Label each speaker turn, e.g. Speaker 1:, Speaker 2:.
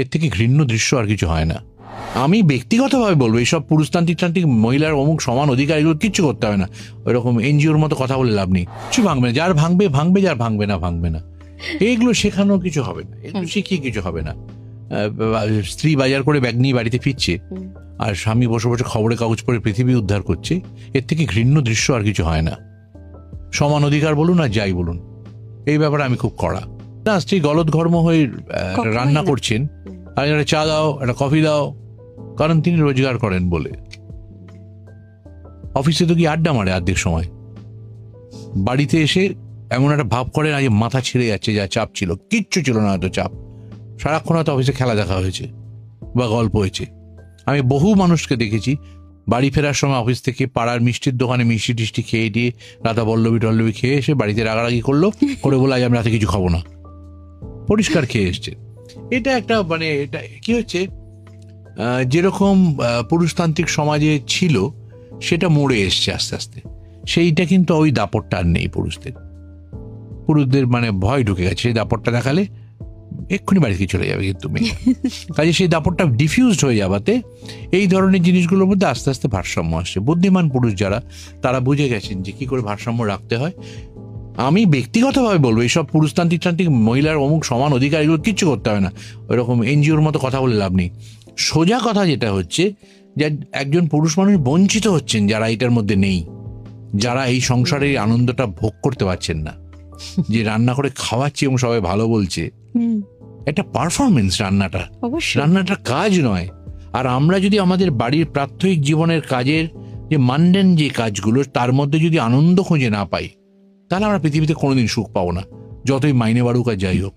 Speaker 1: এর থেকে ঘৃণ্য দৃশ্য আর কিছু হয় না। আমি ব্যক্তিগতভাবে বলবো এইসব পুরুষতান্ত্রিক মহিলার অমুক সমান অধিকার এগুলো কিচ্ছু করতে হবে না। ওইরকম এনজিওর মতো কথা বলে লাভ নেই, কিছু ভাঙবে না। যার ভাঙবে ভাঙবে, যার ভাঙবে না ভাঙবে না। এইগুলো শেখানো কিছু হবে না, এগুলো শিখিয়ে কিছু হবে না। স্ত্রী বাজার করে ব্যাগ নিয়ে বাড়িতে ফিরছে আর স্বামী বসে বসে খবরের কাগজ পড়ে পৃথিবী উদ্ধার করছে, এর থেকে ঘৃণ্য দৃশ্য আর কিছু হয় না। সমান অধিকার বলুন আর যাই বলুন, এই ব্যাপারে আমি খুব কড়া। না, স্ত্রী গলদঘর্ম হয়ে রান্না করছেন আর একটা চা দাও, একটা কফি দাও, কারণ তিনি রোজগার করেন বলে। অফিসে তো কি আড্ডা মারে অর্ধেক সময়, বাড়িতে এসে এমন একটা ভাব করেন আজ মাথা ছিঁড়ে যাচ্ছে, যা চাপ ছিল কিচ্ছু ছিল না, হয়তো চাপ সারাক্ষণ হয়তো অফিসে খেলা দেখা হয়েছে বা গল্প হয়েছে। আমি বহু মানুষকে দেখেছি বাড়ি ফেরার সময় অফিস থেকে পাড়ার মিষ্টির দোকানে মিষ্টি টিষ্টি খেয়ে দিয়ে রাতা বল্লবী খেয়ে এসে বাড়িতে রাগারাগি করে বলে আজ আমি রাতে কিছু খাবো না, পরিষ্কার খেয়ে এসছে। এটা একটা মানে এটা কি হচ্ছে, যেরকম পুরুষতান্ত্রিক সমাজে ছিল সেটা মরে এসছে আস্তে আস্তে। সেইটা কিন্তু ওই দাপটটা আর নেই পুরুষদের মানে ভয় ঢুকে গেছে। সেই দাপটটা দেখালে এক্ষুনি বাড়িতে চলে যাবে কিন্তু মেয়ে। কাজে সেই দাপটটা ডিফিউজড হয়ে যাওয়াতে এই ধরনের জিনিসগুলোর মধ্যে আস্তে আস্তে ভারসাম্য আসছে। বুদ্ধিমান পুরুষ যারা, তারা বুঝে গেছেন যে কি করে ভারসাম্য রাখতে হয়। আমি ব্যক্তিগতভাবে বলবো এইসব পুরুষতান্ত্রিক মহিলার অমুক সমান অধিকার এগুলো কিচ্ছু করতে হবে না। ওইরকম এনজিওর মতো কথা বলে লাভ নেই। সোজা কথা যেটা হচ্ছে যে একজন পুরুষ মানুষ বঞ্চিত হচ্ছেন যারা এটার মধ্যে নেই, যারা এই সংসারের আনন্দটা ভোগ করতে পারছেন না। যে রান্না করে খাওয়াচ্ছি এবং সবাই ভালো বলছে, একটা পারফরমেন্স রান্নাটা কাজ নয়। আর আমরা যদি আমাদের বাড়ির প্রাত্যহিক জীবনের কাজের যে মানডেন যে কাজগুলো, তার মধ্যে যদি আনন্দ খুঁজে না পাই, তাহলে আমরা পৃথিবীতে কোনোদিন সুখ পাবো না, যতই মাইনে বাড়ুক আর যাই হোক।